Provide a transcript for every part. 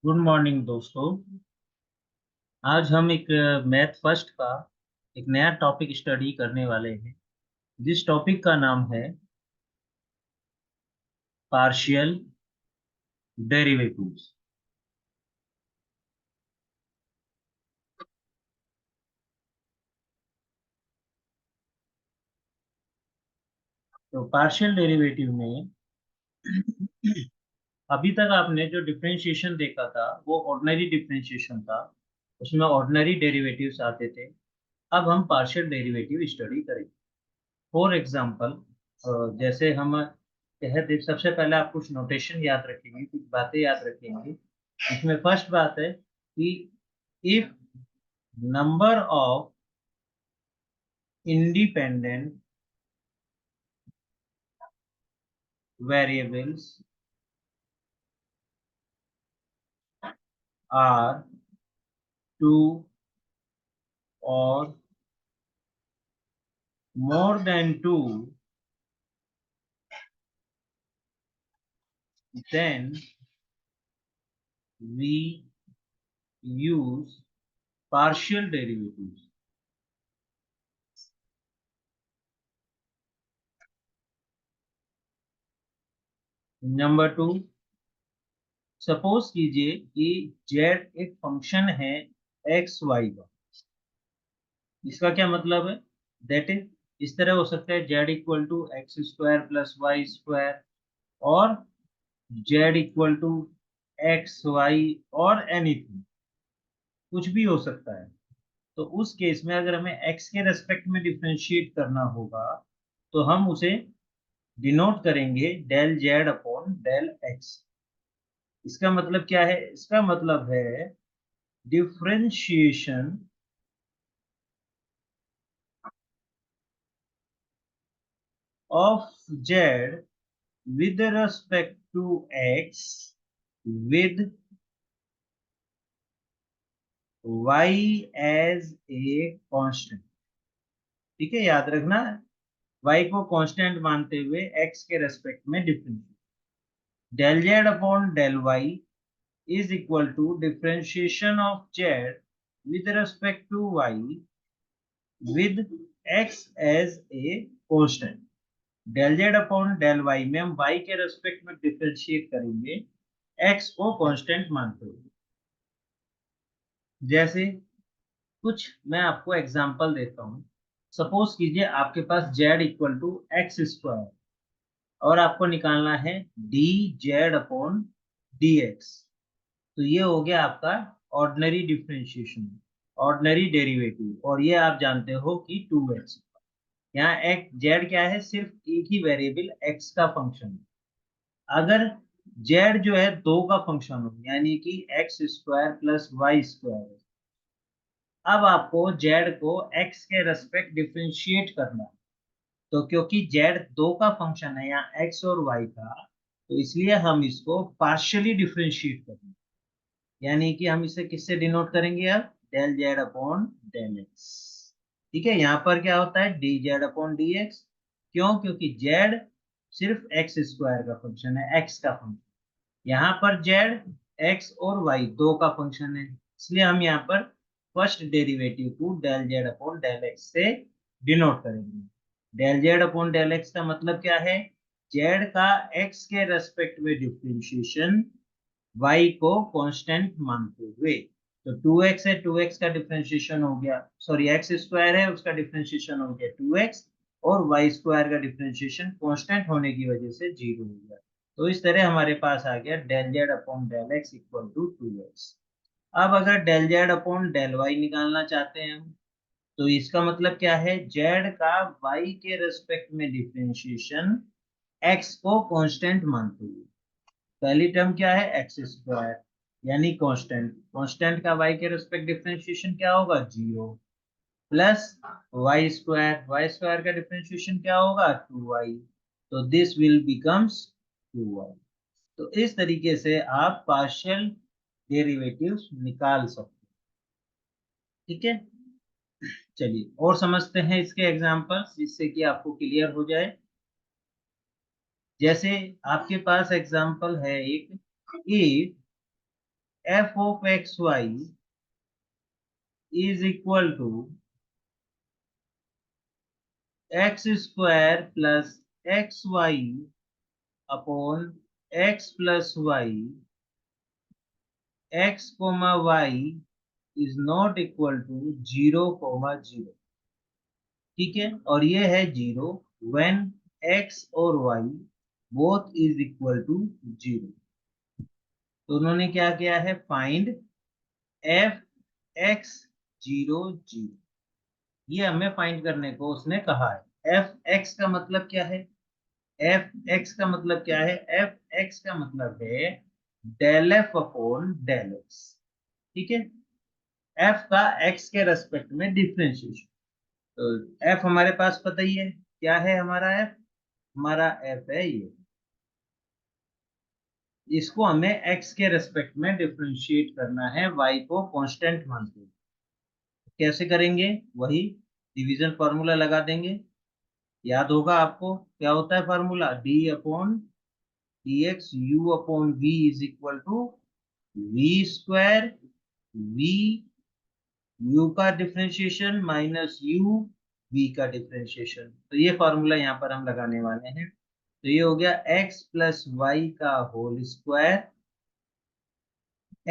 Good morning दोस्तों। आज हम एक मैथ फर्स्ट का एक नया टॉपिक स्टडी करने वाले हैं। जिस टॉपिक का नाम है पार्शियल डेरिवेटिव्स। तो पार्शियल डेरिवेटिव में अभी तक आपने जो डिफरेंशिएशन देखा था वो ऑर्डिनरी डिफरेंशिएशन था। उसमें ऑर्डिनरी डेरिवेटिव्स आते थे। अब हम पार्शियल डेरिवेटिव स्टडी करेंगे। फॉर एग्जांपल, जैसे हम कहते, सबसे पहले आप कुछ नोटेशन याद रखेंगे, कुछ बातें याद रखेंगे। इसमें फर्स्ट बात है कि if number of independent variables are two और more than two, then we use partial derivatives. Number two, suppose कीजिए कि जेड एक फंक्शन है एक्स वाई का। इसका क्या मतलब है? दैट इज, इस तरह हो सकता है z equal to x square plus y square, और z equal to x y, और एनीथिंग, कुछ भी हो सकता है। तो उस केस में अगर हमें एक्स के रेस्पेक्ट में डिफरेंशिएट करना होगा तो हम उसे डिनोट करेंगे del z upon del x. इसका मतलब क्या है? इसका मतलब है differentiation of z with respect to x with y as a constant। ठीक है, याद रखना, y को कांस्टेंट मानते हुए x के रेस्पेक्ट में differentiate. Del z upon del y is equal to differentiation of z with respect to y with x as a constant. Del z upon del y में हम y के respect में differentiate करेंगे x को constant मानते हुए। जैसे कुछ मैं आपको एग्जांपल देता हूँ। सपोज कीजिए आपके पास z equal to x square, और आपको निकालना है d z upon d x. तो ये हो गया आपका ऑर्डिनरी डिफरेंशिएशन, ऑर्डिनरी डेरिवेटिव, और ये आप जानते हो कि 2x। यहाँ एक्स जेड क्या है? सिर्फ एक ही वेरिएबल x का फंक्शन है। अगर z जो है दो का फंक्शन हो, यानी कि x square plus y square, अब आपको z को x के रेस्पेक्ट डिफरेंशिएट करना है। तो क्योंकि z दो का फंक्शन है, यहाँ x और y का, तो इसलिए हम इसको पार्शियली डिफरेंशिएट करेंगे। यानी कि हम इसे किससे डिनोट करेंगे? अब del z upon del x. ठीक है, यहाँ पर क्या होता है? D z upon d x. क्यों? क्योंकि z सिर्फ एक्स स्क्वायर का फंक्शन है, x का फंक्शन। यहाँ पर z x और y दो का फंक्शन है, इसलिए हम यहाँ पर फर्स्ट डेरिवेटिव को del z upon del x से डिनोट करेंगे। Del z upon del x का मतलब क्या है? z का x के रेस्पेक्ट में डिफरेंशिएशन y को कांस्टेंट मानते हुए। तो 2x है, 2x का डिफरेंशिएशन हो गया, सॉरी एक्स स्क्वायर है उसका डिफरेंशिएशन हो गया 2x, और y स्क्वायर का डिफरेंशिएशन कांस्टेंट होने की वजह से 0 हो गया। तो इस तरह हमारे पास आ गया del z upon del x equal to 2x। अब अगर del z upon del y निकालना चाहते हैं हम, तो इसका मतलब क्या है? जेड का y के रेस्पेक्ट में डिफरेंशिएशन x को कांस्टेंट मानते हुए। पहली टर्म क्या है? एक्स स्क्वायर, यानी कांस्टेंट। कांस्टेंट का y के रेस्पेक्ट डिफरेंशिएशन क्या होगा? 0, प्लस वाई स्क्वायर का डिफरेंशिएशन क्या होगा? 2y। तो दिस विल बिकम्स 2y। तो इस तरीके से आप पार्शियल डेरिवेटिव्स निकाल सकते हैं। ठीक है, चलिए और समझते हैं इसके एग्जांपल्स, जिससे कि आपको क्लियर हो जाए। जैसे आपके पास एग्जांपल है एक, f of x y is equal to x square plus x y upon x plus y, x comma y is not equal to 0,0। ठीक है, और ये है 0 व्हेन एक्स और y both is equal to 0। तो उन्होंने क्या किया है, फाइंड एफ एक्स 0,0। ये हमें फाइंड करने को उसने कहा है। एफ एक्स का मतलब क्या है, एफ एक्स का मतलब क्या है, एफ एक्स का मतलब है del f upon del x. ठीक है, एफ का एक्स के रेस्पेक्ट में डिफरेंशिएशन। तो एफ हमारे पास पता ही है क्या है, हमारा एफ, हमारा एफ है ये। इसको हमें एक्स के रेस्पेक्ट में डिफरेंशिएट करना है, वाई को कांस्टेंट मानते हुए। कैसे करेंगे, वही डिवीजन फॉर्मूला लगा देंगे। याद होगा आपको क्या होता है formula, d upon d x u upon v is equal to v square, v u का डिफरेंशिएशन माइनस यू वी का डिफरेंशिएशन। तो ये फॉर्मूला यहाँ पर हम लगाने वाले हैं। तो ये हो गया एक्स प्लस वाई का whole square,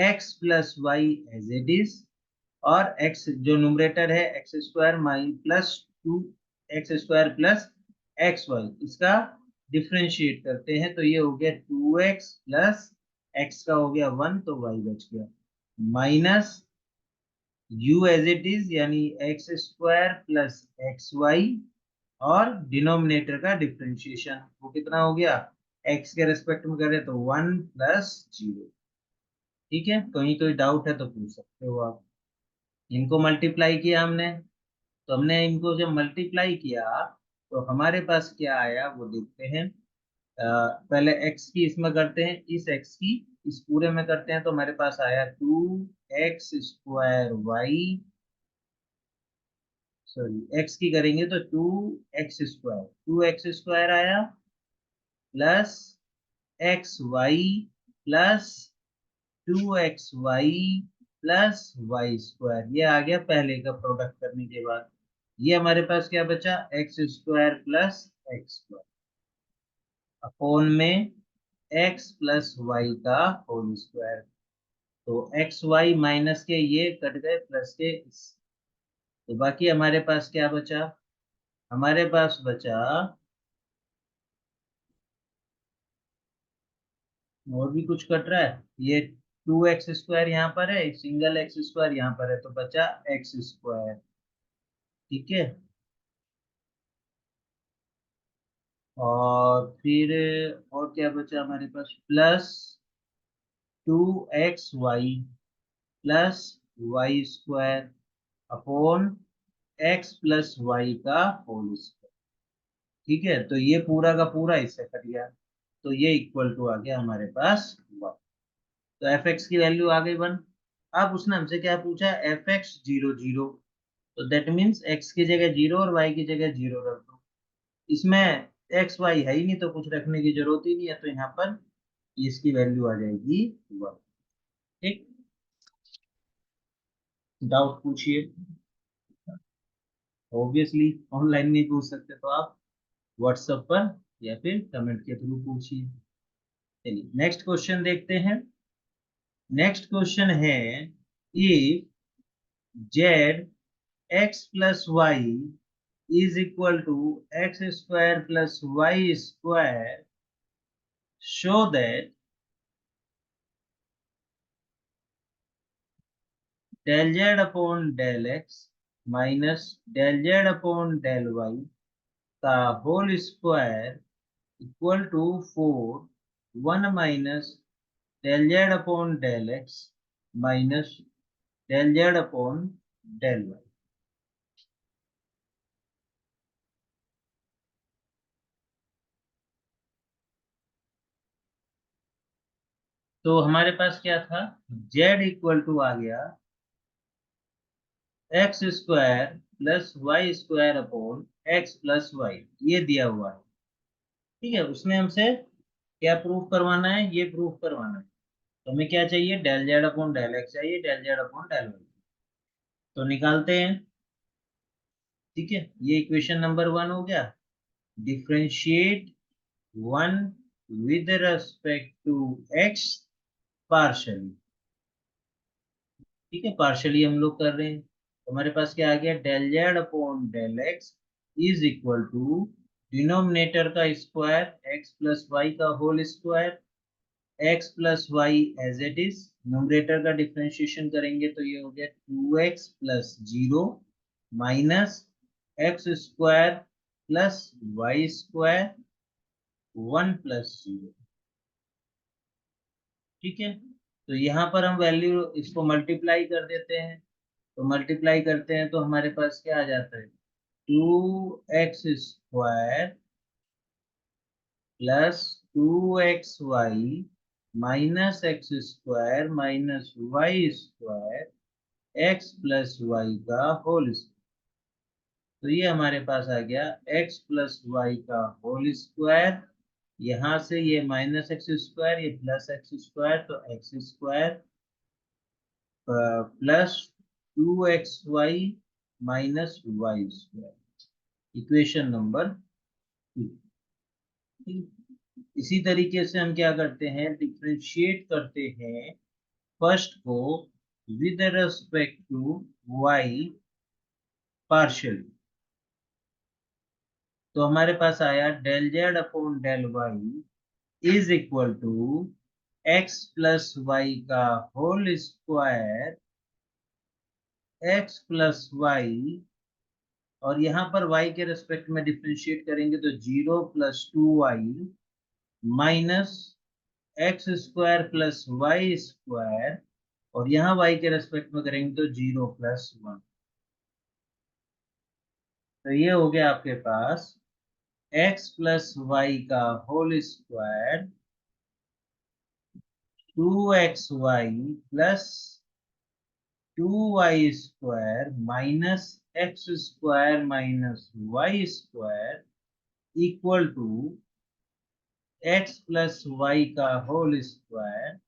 x plus y as it is, और एक्स जो न्यूमरेटर है एक्स स्क्वायर माई plus 2 x square plus x y, इसका डिफरेंशिएट करते हैं। तो ये हो गया 2x प्लस एक्स का हो गया 1, तो वाई बच गया, minus u as it is यानी x square plus x y, और डिनोमिनेटर का डिफरेंशिएशन वो कितना हो गया, x के रेस्पेक्ट में करें तो 1 प्लस 0। ठीक है, कहीं कोई डाउट है तो पूछ सकते हो आप। इनको मल्टीप्लाई किया हमने, तो हमने इनको जब मल्टीप्लाई किया तो हमारे पास क्या आया वो देखते हैं। पहले x की इसमें करते हैं, इस x की इस पूरे में करते हैं, तो हमारे पास आया 2x square Y, sorry x की करेंगे तो 2x स्क्वायर, 2x स्क्वायर आया plus x y plus 2xy plus y square, ये आ गया पहले का प्रोडक्ट करने के बाद। ये हमारे पास क्या बचा, x square plus x square upon में एक्स प्लस वाई का होल स्क्वायर। तो एक्स वाई माइनस के ये कट गए, प्लस के तो बाकी हमारे पास क्या बचा, हमारे पास बचा, और भी कुछ कट रहा है, ये 2x स्क्वायर यहाँ पर है, सिंगल एक्स स्क्वायर यहाँ पर है, तो बचा एक्स स्क्वायर। ठीक है, और फिर और क्या बचा हमारे पास, plus 2xy plus y square upon x plus y का होल स्क्वायर। ठीक है, तो ये पूरा का पूरा इससे कट गया, तो ये इक्वल टू आ गया हमारे पास 1। तो एफ एक्स की वैल्यू आ गई 1। अब उसने हमसे क्या पूछा, एफ एक्स 0,0, तो दैट मीन्स एक्स की जगह 0 और वाई की जगह 0 रख दो। इसमें एक्स वाई है ही नहीं तो कुछ रखने की जरूरत ही नहीं है, तो यहाँ पर इसकी वैल्यू आ जाएगी 1। ठीक, डाउट पूछिए। ऑब्वियसली ऑनलाइन नहीं पूछ सकते तो आप व्हाट्सएप पर या फिर कमेंट के थ्रू पूछिए। चलिए नेक्स्ट क्वेश्चन देखते हैं। नेक्स्ट क्वेश्चन है, if z x plus y is equal to x square plus y square, show that del z upon del x minus del z upon del y का whole square equal to 4 1 minus del z upon del x minus del z upon del y. तो हमारे पास क्या था, Z equal to आ गया x square plus y square upon x plus y, ये दिया हुआ है। ठीक है, उसने हमसे क्या प्रूफ करवाना है, ये प्रूफ करवाना है। तो हमें क्या चाहिए, del z upon del x चाहिए, del z upon del y. तो निकालते हैं। ठीक है, ये इक्वेशन नंबर 1 हो गया। Differentiate 1 with respect to x partially. ठीक है, पार्शियली हम लोग कर रहे हैं, तो हमारे पास क्या आ गया, del z upon del x is equal to denominator का स्क्वायर एक्स प्लस वाई का whole square, x plus y as it is, numerator का डिफरेंशिएशन करेंगे तो ये हो गया 2x plus 0 minus x square plus y square 1 plus 0। ठीक है, तो यहाँ पर हम वैल्यू इसको मल्टीप्लाई कर देते हैं। तो मल्टीप्लाई करते हैं तो हमारे पास क्या आ जाता है, 2x square plus 2xy minus x square minus y square x plus y का होल स्क्वायर। तो ये हमारे पास आ गया एक्स प्लस वाई का होल स्क्वायर, यहाँ से ये माइनस एक्स स्क्वायर, ये प्लस एक्स स्क्वायर, तो x square plus 2xy minus y square, equation number 2। इसी तरीके से हम क्या करते हैं, डिफ्रेंशिएट करते हैं फर्स्ट को with respect to y partially. तो हमारे पास आया del z upon del y is equal to x plus y का whole square x plus y, और यहाँ पर y के रेस्पेक्ट में डिफ्रेंशिएट करेंगे तो 0 plus 2y minus x square plus y square, और यहाँ y के रेस्पेक्ट में करेंगे तो 0 प्लस 1। तो ये हो गया आपके पास x प्लस वाई का whole square 2xy plus 2y square minus x square minus y square equal to x plus y का होल स्क्वायर,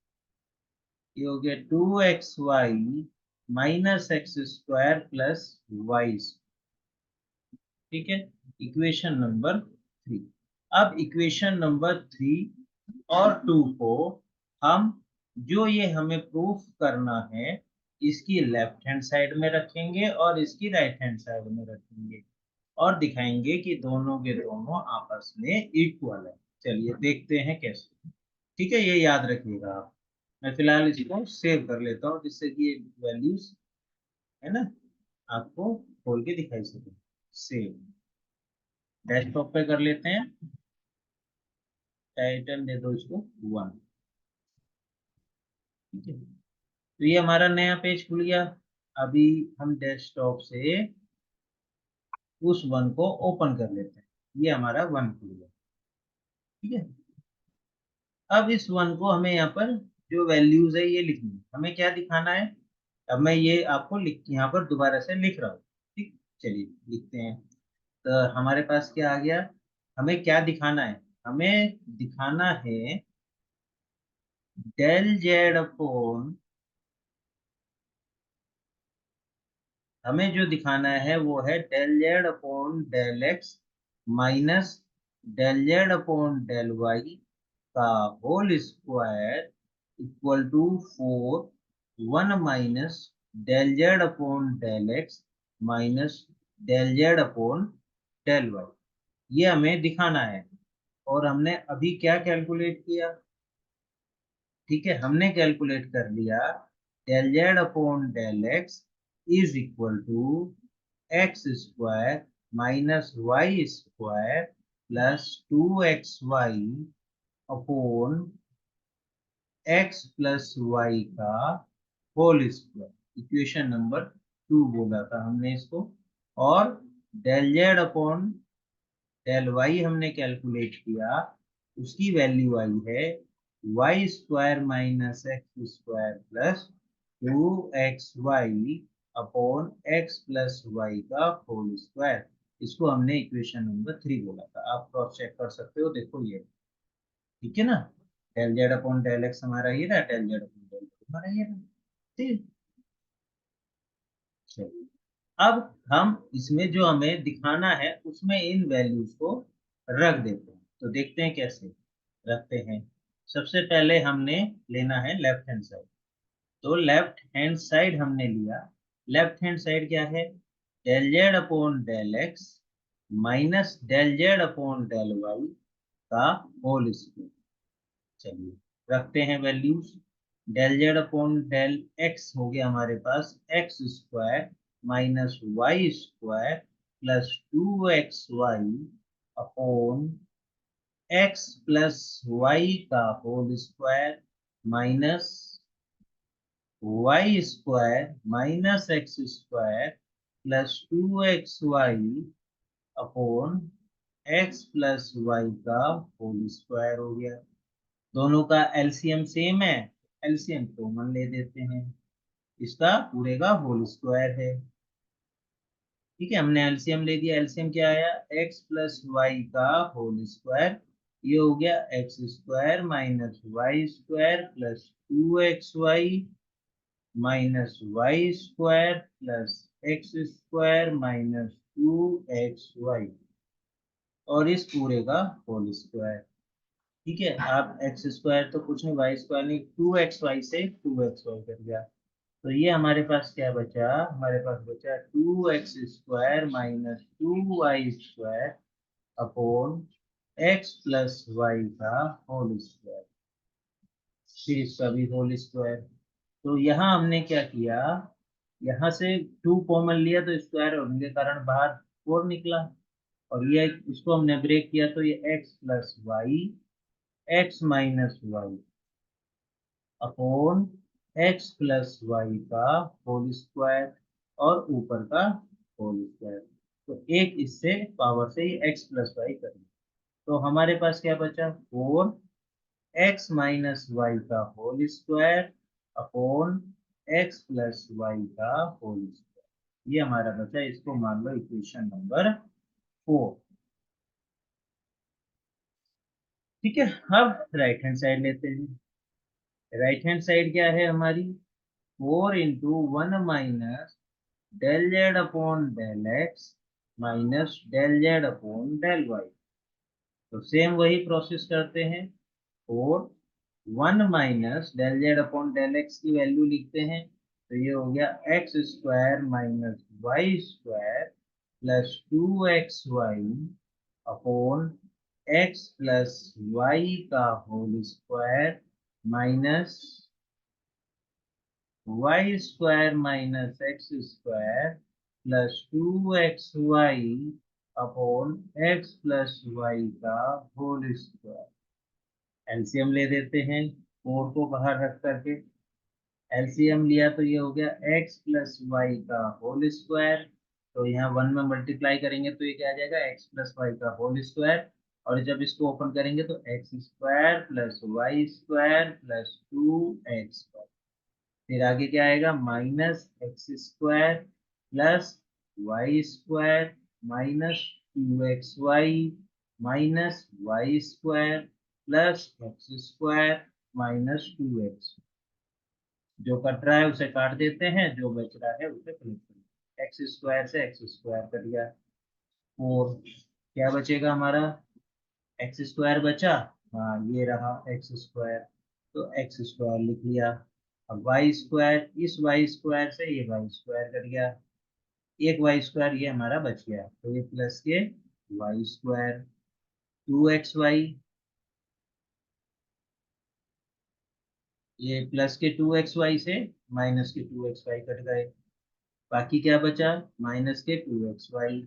ये हो गया 2xy minus x square plus y. ठीक है, इक्वेशन नंबर 3। अब इक्वेशन नंबर 3 और 2 को हम, जो ये हमें प्रूफ करना है, इसकी लेफ्ट हैंड साइड में रखेंगे और इसकी राइट हैंड साइड में रखेंगे, और दिखाएंगे कि दोनों के दोनों आपस में इक्वल है। चलिए देखते हैं कैसे। ठीक है, ये याद रखिएगा आप। मैं फिलहाल इसको सेव कर लेता हूँ जिससे कि ये वैल्यूज है ना आपको खोल के दिखाई सके। सेव, डेस्कटॉप पे कर लेते हैं, टाइटल दे दो इसको 1। ठीक है, तो ये हमारा नया पेज खुल गया। अभी हम डेस्कटॉप से उस 1 को ओपन कर लेते हैं। ये हमारा 1 खुल गया। ठीक है, अब इस 1 को हमें यहाँ पर जो वैल्यूज है ये लिखनी है। हमें क्या दिखाना है, अब मैं ये आपको लिख यहाँ पर दोबारा से लिख रहा हूँ। ठीक, चलिए लिखते हैं। तो हमारे पास क्या आ गया, हमें क्या दिखाना है, हमें दिखाना है डेल जेड अपॉन, हमें जो दिखाना है वो है del z upon del x minus del z upon del y का whole square equal to 4 1 minus del z upon del x minus del z upon del y. ये हमें दिखाना है, और हमने अभी क्या कैलकुलेट किया। ठीक है, हमने कैलकुलेट कर लिया del z upon del x is equal to x square minus y square plus 2xy upon x plus y का होल स्क्वायर, इक्वेशन नंबर 2 बोला था हमने इसको। और del z upon del y हमने कैलकुलेट किया, उसकी वैल्यू आई है y square minus x square plus 2xy upon x plus y का होल स्क्वायर। इसको हमने इक्वेशन नंबर 3 बोला था। आप क्रॉस चेक कर सकते हो, देखो ये। ठीक है ना। Del z upon del x हमारा ये रहा, del z upon del y हमारा ये रहा। ठीक। चलिए, अब हम इसमें जो हमें दिखाना है उसमें इन वैल्यूज को रख देते हैं। तो देखते हैं कैसे रखते हैं। सबसे पहले हमने लेना है लेफ्ट हैंड साइड। तो लेफ्ट हैंड साइड हमने लिया। लेफ्ट हैंड साइड क्या है? Del z upon del x minus del z upon del y का होल स्क्वायर। चलिए, रखते हैं values. Del z upon del x हो गया हमारे पास x square minus y square plus 2xy upon x plus y का whole square minus y square minus x square plus 2xy upon x plus y का whole square हो गया। दोनों का एलसीएम सेम है, एलसीएम कॉमन ले देते हैं। इसका पूरे का होल स्क्वायर है। ठीक है, हमने एलसीएम ले दिया। एलसीएम क्या आया? एक्स प्लस वाई का होल स्क्वायर। ये हो गया x square minus y square plus 2xy minus y square plus x square minus 2xy और इस पूरे का होल स्क्वायर। ठीक है, आप एक्स स्क्वायर तो कुछ नहीं, वाई स्क्वायर नहीं, 2xy से 2xy कर दिया। तो ये हमारे पास क्या बचा? हमारे पास बचा 2x square minus 2y square upon x plus y का होल स्क्वायर, फिर इसका भी होल स्क्वायर। तो यहाँ हमने क्या किया? यहाँ से 2 कॉमन लिया तो स्क्वायर होने के कारण बाहर 4 निकला। और ये इसको हमने ब्रेक किया तो ये x plus y x minus y upon x plus y का होल स्क्वायर और ऊपर का होल स्क्वायर। तो एक इससे पावर से ही एक्स प्लस वाई कर लिया। तो हमारे पास क्या बचा? 4x माइनस वाई का whole square upon x plus y का होल स्क्वायर। ये हमारा बचा, इसको मान लो इक्वेशन नंबर 4। ठीक है, अब राइट हैंड साइड लेते हैं। राइट हैंड साइड क्या है हमारी? 4 × 1 minus del z upon del x minus del z upon del y. तो सेम वही प्रोसेस करते हैं। 4 1 minus del z upon del x की वैल्यू लिखते हैं। तो ये हो गया x square minus y square plus 2xy upon x plus y का whole square minus y square minus x square plus 2xy upon x plus y का whole square. LCM ले देते हैं 4 को बाहर रख करके। एलसीएम लिया तो ये हो गया एक्स प्लस वाई का होल स्क्वायर। तो यहाँ 1 में मल्टीप्लाई करेंगे तो ये क्या आ जाएगा? एक्स प्लस वाई का होल स्क्वायर। और जब इसको ओपन करेंगे तो x square plus y square plus 2x। फिर आगे क्या आएगा? Minus x square plus y square minus 2xy minus y square plus x square minus 2x। जो कट रहा है उसे काट देते हैं, जो बच रहा है उसे प्लस कर। एक्स स्क्वायर से एक्स स्क्वायर कट गया। और क्या बचेगा हमारा? एक्स स्क्वायर बचा। हाँ, ये रहा एक्स स्क्वायर। तो एक्स स्क्वायर लिख लिया। अब वाई स्क्वायर, इस वाई स्क्वायर से ये वाई स्क्वायर कट गया। एक वाई स्क्वायर ये हमारा बच गया। तो ये प्लस के वाई स्क्वायर 2xy, ये प्लस के 2xy से माइनस के 2xy कट गए। बाकी क्या बचा? माइनस के 2xy।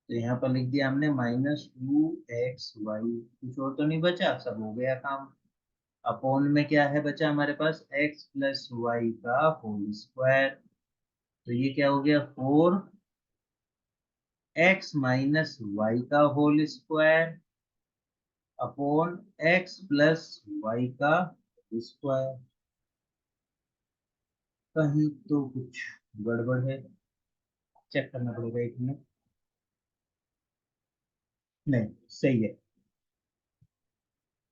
तो यहाँ पर लिख दिया हमने -2xy। कुछ और तो नहीं बचा, सब हो गया काम। अपॉन में क्या है बचा हमारे पास? x प्लस वाई का होल स्क्वायर। तो ये क्या हो गया? 4x माइनस वाई का whole square upon x plus y का स्क्वायर। कहीं तो कुछ गड़बड़ है, चेक करना पड़ेगा 1 मिनट। नहीं, सही है।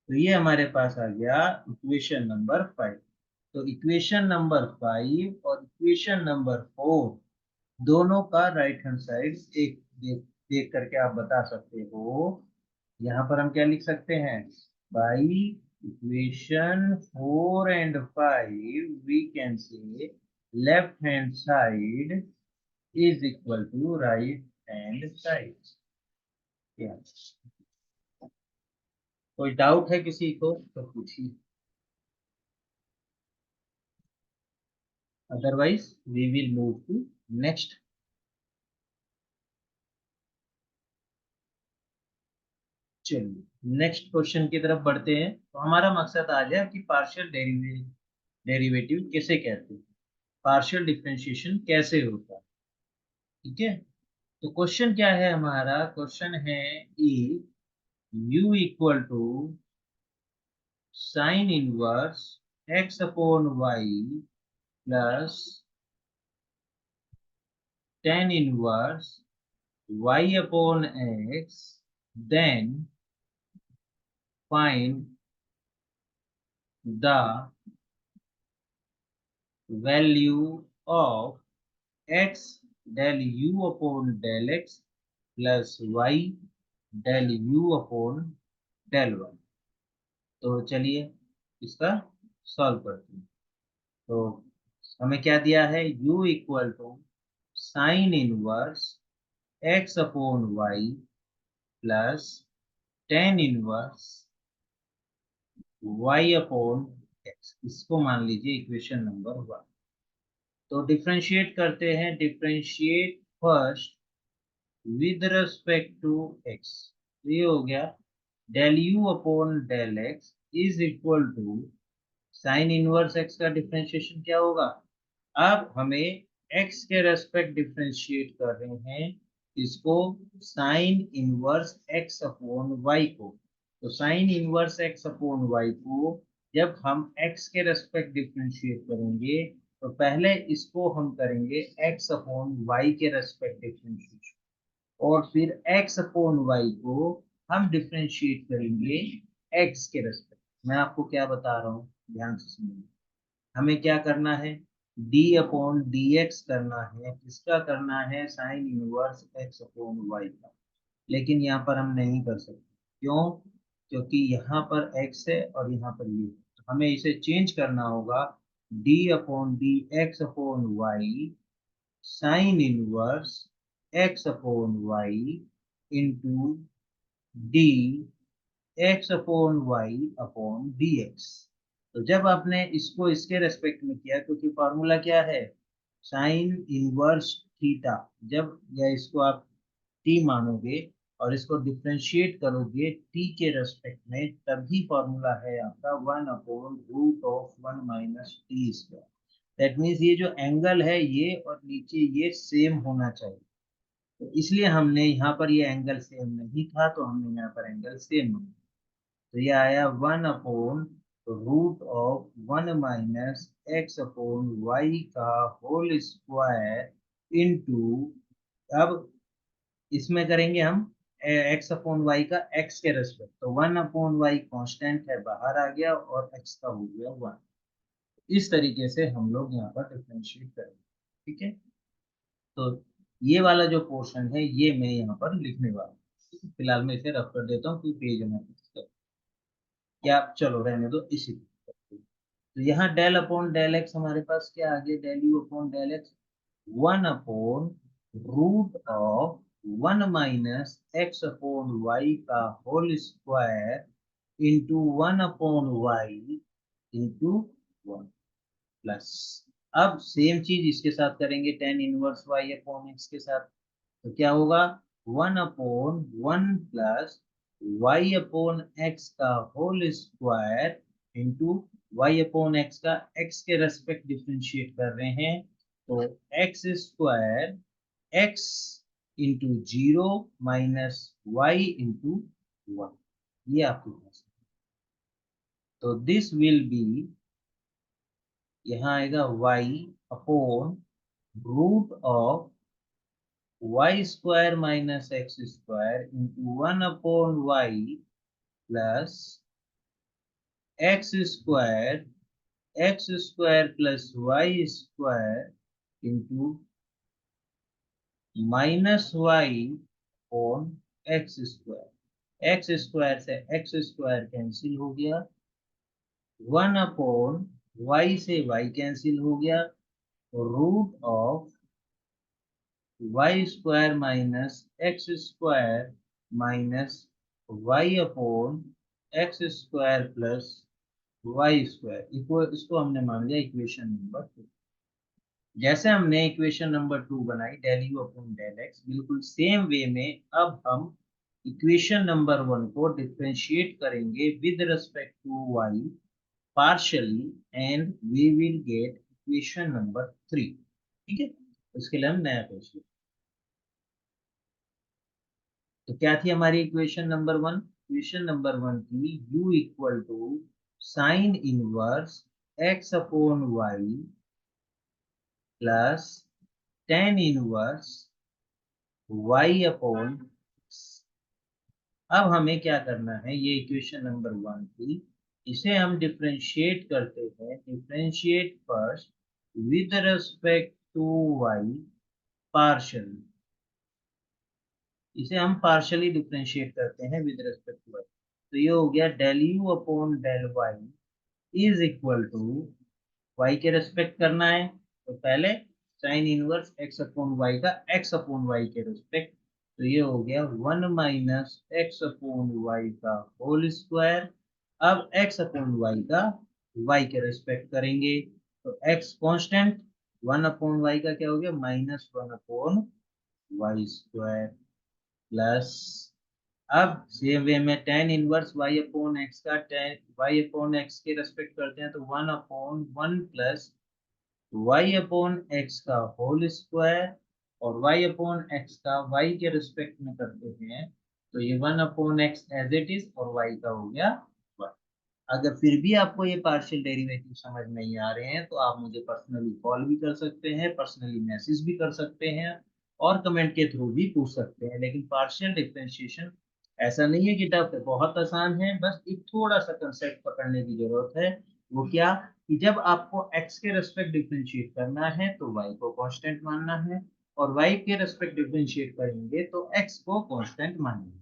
तो ये हमारे पास आ गया इक्वेशन नंबर 5। तो इक्वेशन नंबर 5 और इक्वेशन नंबर 4 दोनों का राइट हैंड साइड एक देख करके आप बता सकते हो। यहाँ पर हम क्या लिख सकते हैं, by equation 4 and 5 we can say left hand side is equal to right hand side. कोई डाउट है किसी को तो पूछिए, otherwise we will move to next. चलिए नेक्स्ट क्वेश्चन की तरफ बढ़ते हैं। तो हमारा मकसद आ गया कि पार्शियल डेरिवेटिव कैसे कहते हैं, पार्शियल डिफरेंशिएशन कैसे होता है। ठीक है, तो क्वेश्चन क्या है हमारा, क्वेश्चन है ई u equal to sine inverse x upon y plus tan inverse y upon x, then find the value of x del u upon del x plus y del u upon del y। तो चलिए इसका solve करते हैं। तो हमें क्या दिया है, u equal to sine inverse x upon y plus tan inverse y upon x, इसको मान लीजिए इक्वेशन नंबर 1। तो डिफरेंशिएट करते हैं, differentiate first with respect to x। ये हो गया del u upon del x is equal to sine inverse x का डिफरेंशिएशन क्या होगा। अब हमें x के रेस्पेक्ट डिफरेंशिएट कर रहे हैं इसको, sign inverse x upon y को। तो sign inverse x upon y को जब हम x के रेस्पेक्ट डिफरेंशिएट करेंगे तो पहले इसको हम करेंगे x अपॉन y के रेस्पेक्ट डिफरेंशिएट, और फिर x अपॉन y को हम डिफरेंशिएट करेंगे x के रेस्पेक्ट। मैं आपको क्या बता रहा हूँ ध्यान से सुनिए। हमें क्या करना है, d अपॉन डी एक्स करना है, किसका करना है, sign inverse x upon y का। लेकिन यहाँ पर हम नहीं कर सकते, क्यों, क्योंकि यहाँ पर x है और यहाँ पर ये, तो हमें इसे चेंज करना होगा, d upon d x upon y sine inverse x upon y into d x upon y upon d x. तो जब आपने इसको इसके रेस्पेक्ट में किया, क्योंकि फॉर्मूला क्या है, साइन इनवर्स थीटा, जब या इसको आप टी मानोगे और इसको डिफरेंशिएट करोगे टी के रेस्पेक्ट में, तभी फॉर्मूला है आपका 1/√1 - t²। दैट मीन्स ये जो एंगल है ये और नीचे ये सेम होना चाहिए। तो इसलिए हमने यहाँ पर ये एंगल सेम नहीं था तो हमने यहाँ पर एंगल सेम नहीं। तो ये आया 1/√1 - x अपॉन वाई का होल स्क्वायर इंटू, अब इसमें करेंगे हम x अपॉन वाई का x के रेस्पेक्ट, तो 1/y कांस्टेंट है बाहर आ गया और x का हो गया 1। इस तरीके से हम लोग यहाँ पर डिफरेंशिएट करेंगे। ठीक है, तो ये वाला जो पोर्शन है ये मैं यहाँ पर लिखने वाला हूँ। फिलहाल मैं इसे रफ कर देता हूँ क्योंकि पेज में क्या, चलो रहने दो इसी पे। तो यहाँ डेल अपॉन डेल एक्स हमारे पास क्या आ गया, del u upon del x 1/√1 - x upon y का whole square into 1/y into 1 plus, अब सेम चीज इसके साथ करेंगे tan inverse y upon x के साथ। तो क्या होगा, 1/1 प्लस वाई अपॉन एक्स का whole square into y upon x का एक्स के रेस्पेक्ट डिफरेंशिएट कर रहे हैं, तो x square x into 0 minus y into 1, ये आपके पास है। तो दिस विल बी, यहाँ आएगा y upon root of y square minus x square into 1/y plus x square plus y square into minus y on x square. X square से x square cancel हो गया, 1 y से y cancel हो गया, root of y square minus x square minus y upon x square plus y square equal, इसको हमने मान लिया इक्वेशन नंबर 2। जैसे हमने इक्वेशन नंबर 2 बनाई del u upon del x, बिल्कुल सेम वे में अब हम इक्वेशन नंबर 1 को डिफरेंशिएट करेंगे with respect to y partially and we will get equation number 3। ठीक है, इसके लिए हम नया क्वेश्चन, तो क्या थी हमारी इक्वेशन नंबर 1? इक्वेशन नंबर 1 थी u equal to sine inverse x upon y plus tan inverse y upon. अब हमें क्या करना है, ये इक्वेशन नंबर 1 थी, इसे हम डिफरेंशिएट करते हैं। Differentiate first with respect to y partially, इसे हम पार्शियली डिफरेंशिएट करते हैं विद रिस्पेक्ट टू y। तो ये हो गया del u upon del y is equal to, y के रेस्पेक्ट करना है तो पहले sine inverse x upon y का x अपॉन y के रेस्पेक्ट, तो ये हो गया 1 माइनस एक्स अपॉन वाई का होल स्क्वायर। अब x अपॉन y का y के रेस्पेक्ट करेंगे तो x कांस्टेंट, 1 अपॉन y का क्या हो गया minus 1 upon y square plus, अब सेम वे में tan inverse y upon x का टेन y अपॉन एक्स के रेस्पेक्ट करते हैं तो 1 upon 1 plus y upon x का होल स्क्वायर, और y अपॉन एक्स का y के रिस्पेक्ट में करते हैं तो ये 1 upon x as it is और y का हो गया 1। अगर फिर भी आपको ये पार्शियल डेरिवेटिव समझ नहीं आ रहे हैं तो आप मुझे पर्सनली कॉल भी कर सकते हैं, पर्सनली मैसेज भी कर सकते हैं और कमेंट के थ्रू भी पूछ सकते हैं। लेकिन पार्शियल डिफरेंशिएशन ऐसा नहीं है कि टफ है, बहुत आसान है, बस एक थोड़ा सा कंसेप्ट पकड़ने की जरूरत है। वो क्या, कि जब आपको x के रेस्पेक्ट डिफरेंशिएट करना है तो y को कांस्टेंट मानना है, और y के रेस्पेक्ट डिफरेंशिएट करेंगे तो x को कांस्टेंट मानेंगे।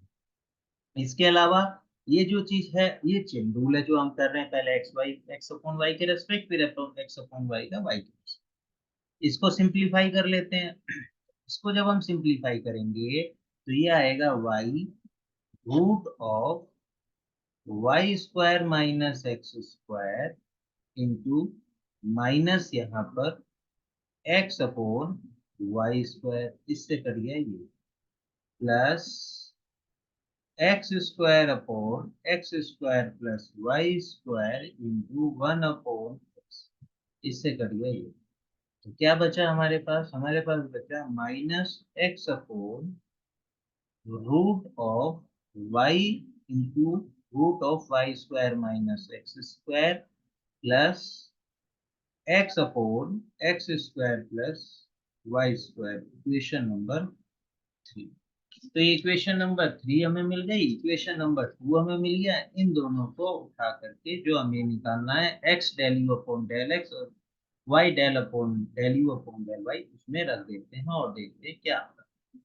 इसके अलावा ये जो चीज है, ये चेन रूल है जो हम कर रहे हैं, पहले एक्स अपॉन वाई के रेस्पेक्ट, फिर एक्स अपॉन वाई का वाई के रेस्पेक्ट। इसको सिंप्लीफाई कर लेते हैं। इसको जब हम सिंप्लीफाई करेंगे तो ये आएगा y root of y square minus x square into minus यहाँ पर एक्स अपॉन वाई स्क्वायर, इससे कर गया ये, plus x square upon x square plus y square into 1 upon x, इससे कट गया ये। तो क्या बचा हमारे पास? हमारे पास बचा minus x upon root of y into root of y square minus x square plus x upon x square plus y square, equation number 3। तो ये इक्वेशन नंबर 3 हमें मिल गई, इक्वेशन नंबर 2 हमें मिल गया। इन दोनों को उठा करके जो हमें निकालना है, x del u upon del x और y del upon del u upon del y, उसमें रख देते हैं और देखते हैं क्या आता है।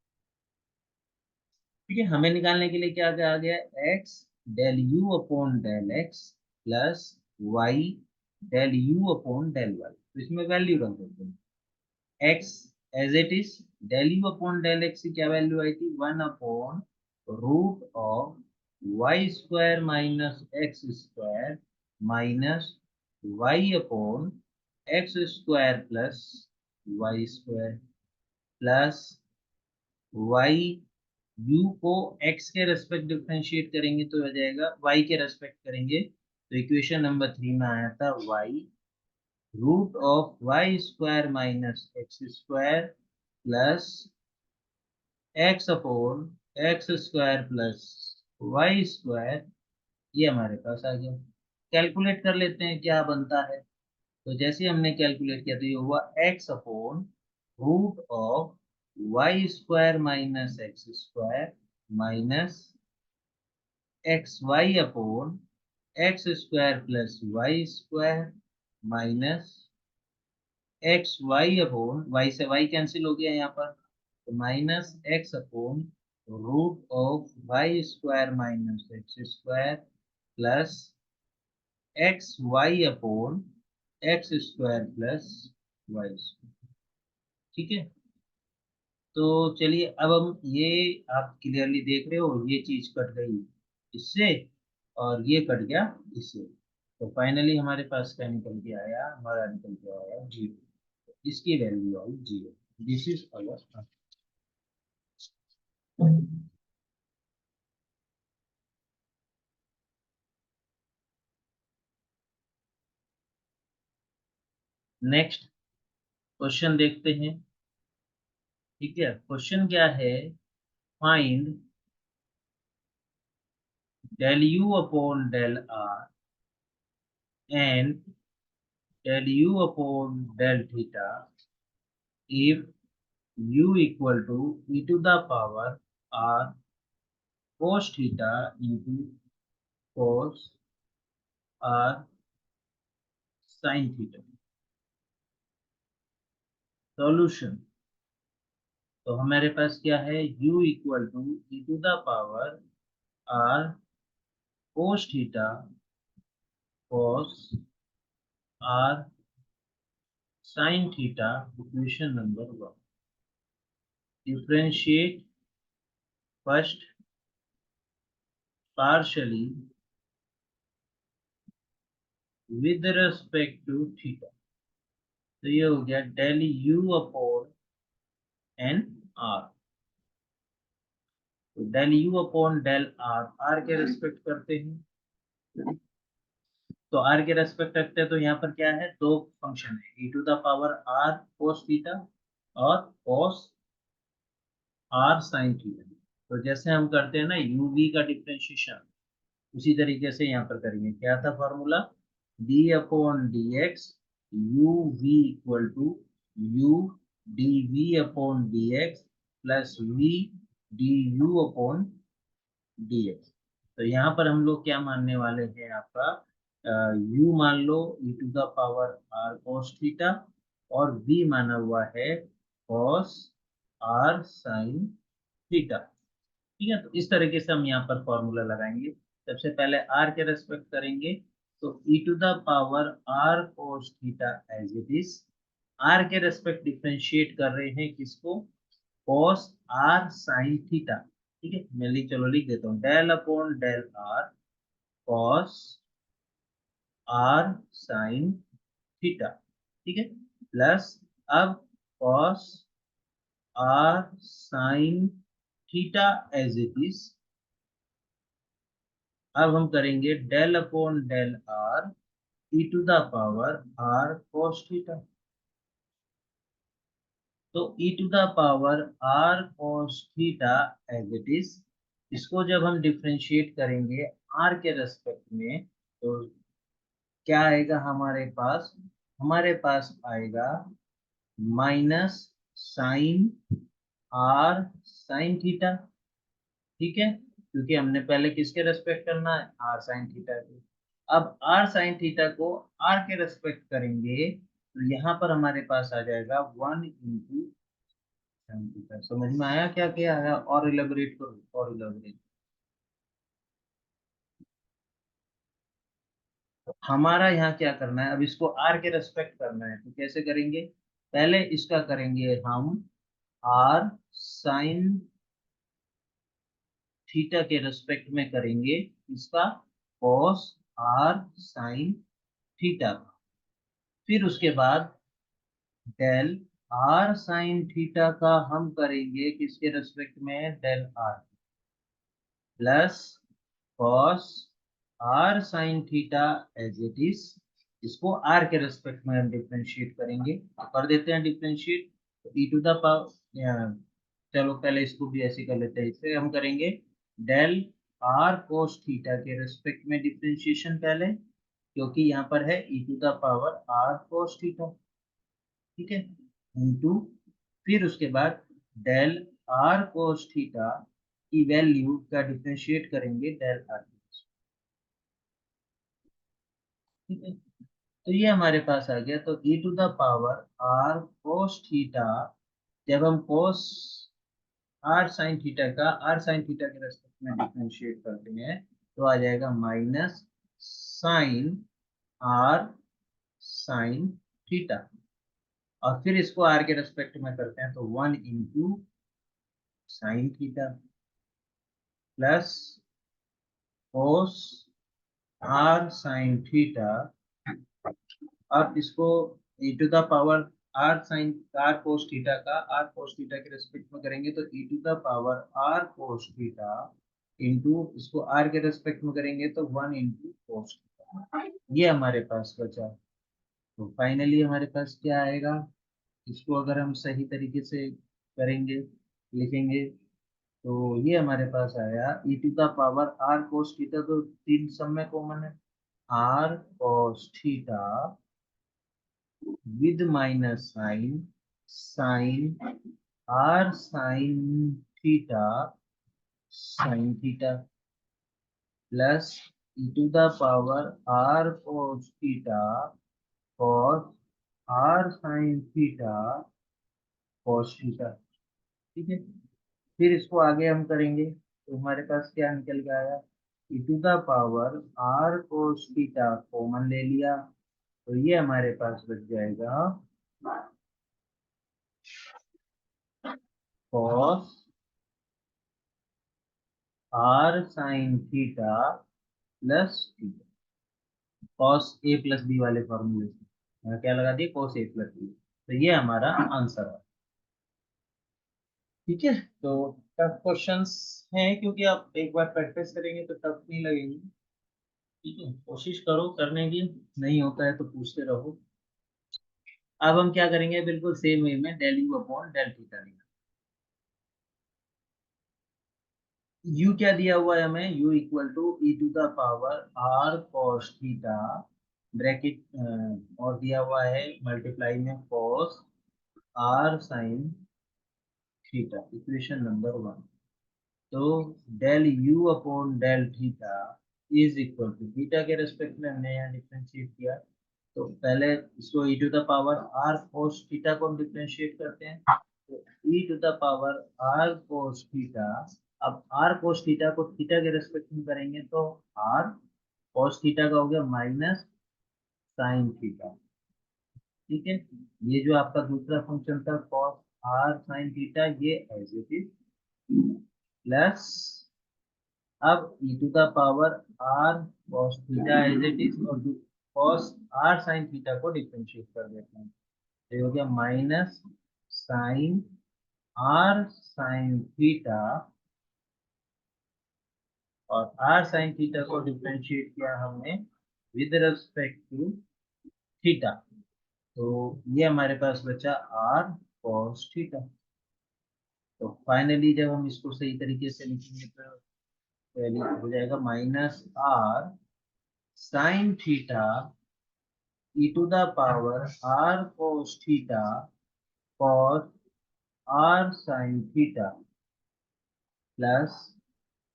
ठीक है, हमें निकालने के लिए क्या क्या आ गया, x del u upon del x plus y del u upon del y, तो इसमें वैल्यू रख देते हैं। X as it is, del u upon del x की क्या वैल्यू आई थी, 1 upon root of y square minus x square minus y upon x square plus y square plus y u को x के respect differentiate करेंगे तो हो जाएगा, y के रेस्पेक्ट करेंगे तो इक्वेशन नंबर 3 में आया था y root of y square minus x square plus x upon x square plus y square, ये हमारे पास आ गया। कैलकुलेट कर लेते हैं क्या बनता है। तो जैसे हमने कैलकुलेट किया तो ये हुआ x upon root of y square minus x square minus x y upon x square plus y square minus x y upon, y से वाई कैंसिल हो गया यहाँ पर, तो minus x upon root of y square minus x square plus x y upon x square plus y square. ठीक है, तो चलिए अब हम ये, आप क्लियरली देख रहे हो ये चीज कट गई इससे और ये कट गया इससे, तो फाइनली हमारे पास क्या निकल के आया, हमारा निकल के आया जीरो, इसकी वैल्यू आई zero. This is our. Next question देखते हैं। ठीक है, क्वेश्चन क्या है, find del u upon del r and del u upon del theta if u equal to e to the power r cos theta into cos r sin theta। Solution, तो हमारे पास क्या है, u equal to e to the power r cos theta cos r sin theta, equation number 1। Differentiate first partially with respect to theta, तो ये हो गया del u upon n r. तो del u upon del r, r के respect करते हैं, तो r के रेस्पेक्ट रखते हैं, तो यहाँ पर क्या है, दो फंक्शन है, e to the power r cos theta और कोस आर साइन थीटा। तो जैसे हम करते हैं ना यू वी का डिफ्रेंशिएशन, उसी तरीके से यहाँ पर करेंगे। क्या था formula, d upon d x u v equal to u d v upon d x plus v d u upon dx। तो यहाँ पर हम लोग क्या मानने वाले हैं, आपका u मान लो e to the power r cos theta और v माना हुआ है cos r sin थीटा। ठीक है, तो इस तरीके से हम यहाँ पर फॉर्मूला लगाएंगे। सबसे पहले r के रेस्पेक्ट करेंगे, तो e to the power r cos theta as it is, r के रेस्पेक्ट डिफरेंशिएट कर रहे हैं किसको, cos r sin थीटा। ठीक है, मैं चलो लिख देता हूँ, del upon del r cos r sin theta. ठीक है, प्लस अब cos r sin theta as it is, अब हम करेंगे del upon del r e to the power r cos theta. तो e to the power r cos theta as it is, इसको जब हम डिफरेंशिएट करेंगे r के रेस्पेक्ट में, तो क्या आएगा हमारे पास आएगा minus sine r sine theta. ठीक है, क्योंकि हमने पहले किसके रेस्पेक्ट करना है, r साइन थीटा के। अब r साइन थीटा को r के रेस्पेक्ट करेंगे, तो यहाँ पर हमारे पास आ जाएगा 1 साइन थीटा। समझ में आया क्या क्या है, और इलेबोरेट करो, और इलेबोरेट। तो हमारा यहाँ क्या करना है, अब इसको आर के रेस्पेक्ट करना है, तो कैसे करेंगे, पहले इसका करेंगे हम आर साइन थीटा के रेस्पेक्ट में करेंगे इसका कॉस आर साइन थीटा, फिर उसके बाद डेल आर साइन थीटा का हम करेंगे किसके रेस्पेक्ट में, del r plus cos r sine theta as it is, इसको आर के रेस्पेक्ट में हम डिफरेंशिएट करेंगे, तो कर देते हैं डिफरेंशिएट, तो ई टू द पावर, चलो पहले इसको भी ऐसे कर लेते हैं, इसे हम करेंगे डेल आर कोस थीटा के रेस्पेक्ट में डिफरेंशिएशन पहले, क्योंकि यहाँ पर है e to the power r cos theta. ठीक है, इनटू, फिर उसके बाद डेल आर कोस थीटा की वैल्यू का डिफरेंशिएट करेंगे डेल आर। ठीक है, तो ये हमारे पास आ गया। तो e to the power r cos theta, जब हम cos r sin थीटा का r sin थीटा के रेस्पेक्ट में डिफरेंशिएट करते हैं तो आ जाएगा minus sine r sin theta, और फिर इसको r के रेस्पेक्ट में करते हैं तो 1 into sine theta plus cos r sin theta. अब इसको e to the power r sin r cos theta का r cos थीटा के रेस्पेक्ट में करेंगे तो e to the power r cos theta into इसको r के रेस्पेक्ट में करेंगे तो 1 इंटू cos थीटा। ये हमारे पास बचा। तो फाइनली हमारे पास क्या आएगा, इसको अगर हम सही तरीके से करेंगे, लिखेंगे, तो ये हमारे पास आया e to the power r cos theta, तो तीन सब में कॉमन है, r cos theta with minus sine sine r sin theta sin theta plus e to the power r cos theta cos r sin theta cos theta. ठीक है, फिर इसको आगे हम करेंगे तो हमारे पास क्या निकल के आया, e to the power r cos theta common ले लिया तो ये हमारे पास बच जाएगा cos r sin theta plus theta, cos a plus b वाले फॉर्मूले से यहाँ क्या लगा दिए, cos a प्लस बी, तो ये हमारा आंसर है। ठीक है, तो टफ क्वेश्चंस हैं क्योंकि आप एक बार प्रैक्टिस करेंगे तो टफ नहीं लगेंगे। ठीक है, कोशिश करो करने की, नहीं होता है तो पूछते रहो। अब हम क्या करेंगे, बिल्कुल सेम वे में del u upon del theta लिखा। u क्या दिया हुआ है हमें, u equal to e to the power r cos theta bracket और दिया हुआ है मल्टीप्लाई में cos r sin theta, equation number 1। तो del u upon del theta is equal to, theta के रेस्पेक्ट में हमने यहाँ डिफरेंशिएट किया, तो पहले इसको e to the power r cos theta को हम डिफरेंशिएट करते हैं, तो e to the power r cos theta. अब r cos थीटा को थीटा के रेस्पेक्ट में करेंगे तो r cos थीटा का हो गया माइनस साइन थीटा। ठीक है, ये जो आपका दूसरा फंक्शन था cos r sin थीटा, ये एज इट इज प्लस, अब e to the power r cos theta as it is और cos r sin थीटा को डिफरेंशिएट कर देते हैं, तो ये हो गया minus sine r sin theta, और r sin थीटा को डिफरेंशिएट किया हमने विद रिस्पेक्ट टू थीटा, तो ये हमारे पास बचा r cos थीटा। तो फाइनली जब हम इसको सही तरीके से लिखेंगे तो पहले हो जाएगा minus r sin theta e to the power r cos theta cos r sin theta plus,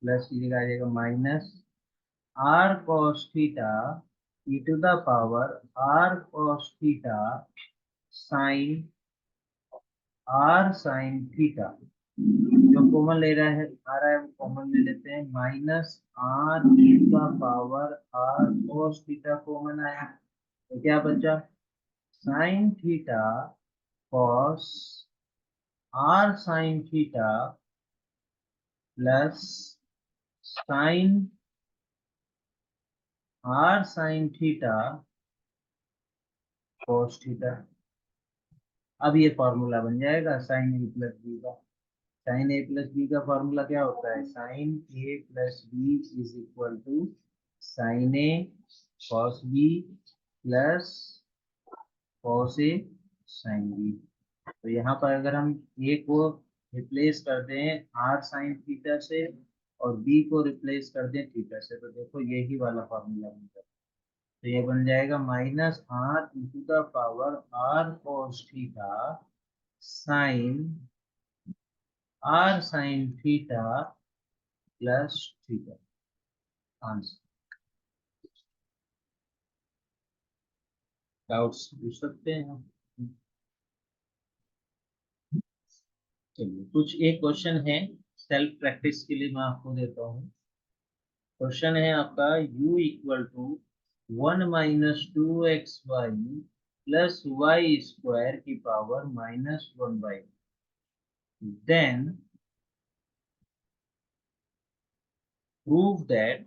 plus की जगह आ जाएगा minus r cos theta e to the power r cos theta sin r sin theta, जो common ले रहा है आ रहा है वो कॉमन ले लेते हैं, minus r e to the power r cos theta common आया तो क्या बचा, sin theta cos r sin theta plus sine r sin theta cos theta. अब ये फॉर्मूला बन जाएगा साइन ए प्लस बी का। साइन ए प्लस बी का फॉर्मूला क्या होता है, sine a plus b is equal to sine a cos b plus cos a sine b. तो यहाँ पर अगर हम ए को रिप्लेस कर दें आर साइन थीटा से और बी को रिप्लेस कर दें थीटा से, तो देखो यही वाला फॉर्मूला बन जाएगा। तो ये बन जाएगा minus r into the power r cos theta sine r sine theta plus theta, answer. Doubts पूछ सकते हैं हम। चलिए कुछ एक क्वेश्चन है, सेल्फ प्रैक्टिस के लिए मैं आपको देता हूँ। क्वेश्चन है आपका u equal to 1 - 2xy plus y square की power -1/, then prove that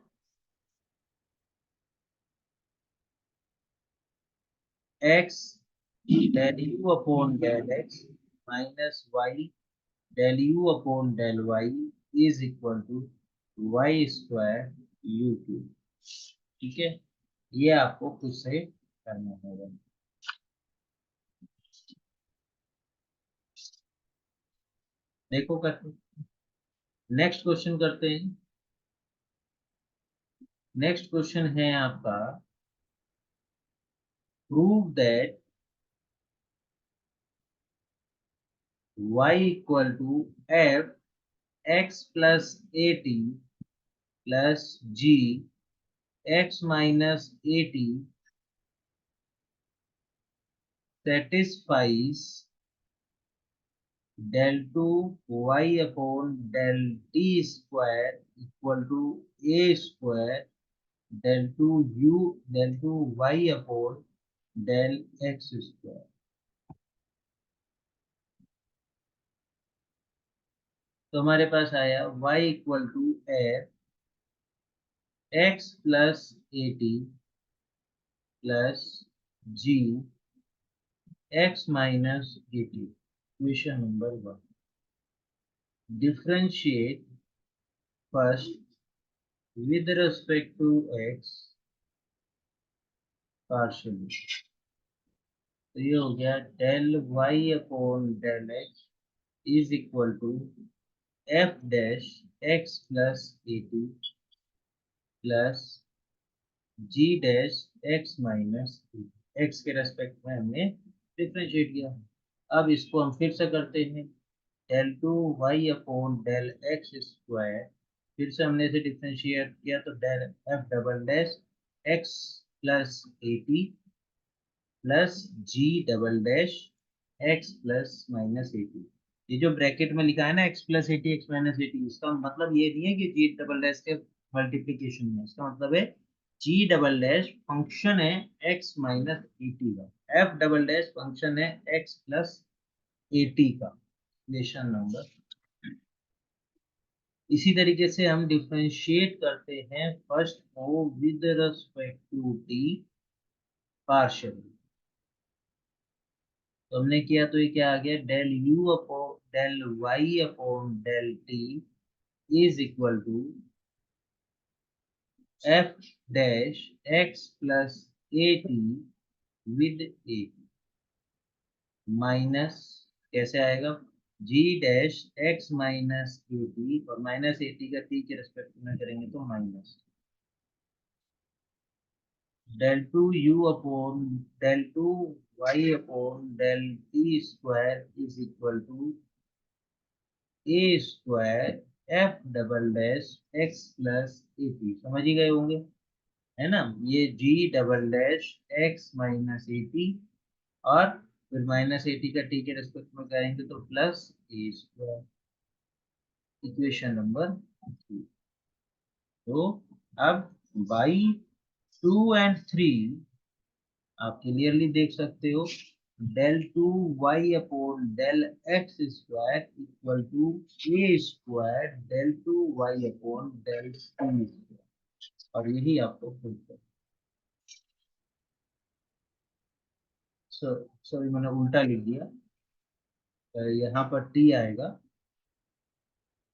x del u upon del x minus y del u upon del y is equal to y square u cube. ठीक है, ये आपको खुद से करना होगा। देखो करते, नेक्स्ट क्वेश्चन करते हैं। नेक्स्ट क्वेश्चन है आपका prove that y equal to f x plus a t plus g x minus a t satisfies del 2 y upon del t square equal to a square del 2 u del 2 y upon del x square। तो हमारे पास आया y equal to f x plus a t plus g x minus a t. Question number 1, differentiate first with respect to x partially। तो ये हो गया del y upon del x is equal to f dash x plus a t plus g dash x minus x के respect में हमने differentiate किया। अब इसको हम फिर से करते हैं, del two y upon del x square, फिर से हमने इसे डिफ्रेंशिएट किया तो del f double dash x plus a t plus g double dash x plus minus a t. ये जो ब्रैकेट में लिखा है ना x plus a t x minus a t, इसका मतलब ये नहीं है कि जी डबल डैश के मल्टीप्लीकेशन में, इसका मतलब है जी डबल डैश फंक्शन है एक्स माइनस ए टी का, एफ डबल डैश फंक्शन है एक्स प्लस ए टी का। इक्वेशन नंबर, इसी तरीके से हम डिफरेंशिएट करते हैं फर्स्ट को with respect to t partially. तो हमने किया तो ये क्या आ गया, del u upon del y upon del t is equal to f dash x plus a t with a t minus, कैसे आएगा, g dash x minus a t, और माइनस ए टी का टी के respect में करेंगे तो minus del two u upon del two y upon del t square is equal to a square f double dash x plus a t. समझ ही गए होंगे, है ना, ये g double dash x minus a t, और फिर minus a t का टी के रेस्पेक्ट में करेंगे तो plus a square. Equation number 3। तो अब बाई 2 और 3 आप क्लियरली देख सकते हो, del two y upon del x square equal to a square del two y upon del t square, और यही आपको प्रूव करना। सॉरी मैंने उल्टा लिख दिया, यहाँ पर टी आएगा,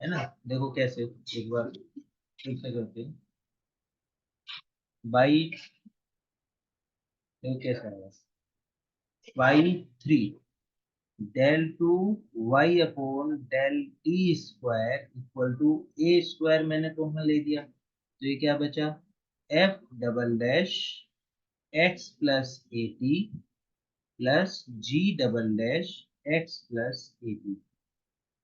है ना। देखो कैसे, एक बार फिर से करते हैं, बाई, देखो कैसे आएगा, by 3 del two y upon del t square equal to a square मैंने कॉमन ले दिया, तो ये क्या बचा, f double dash x plus a t plus g double dash x plus a t.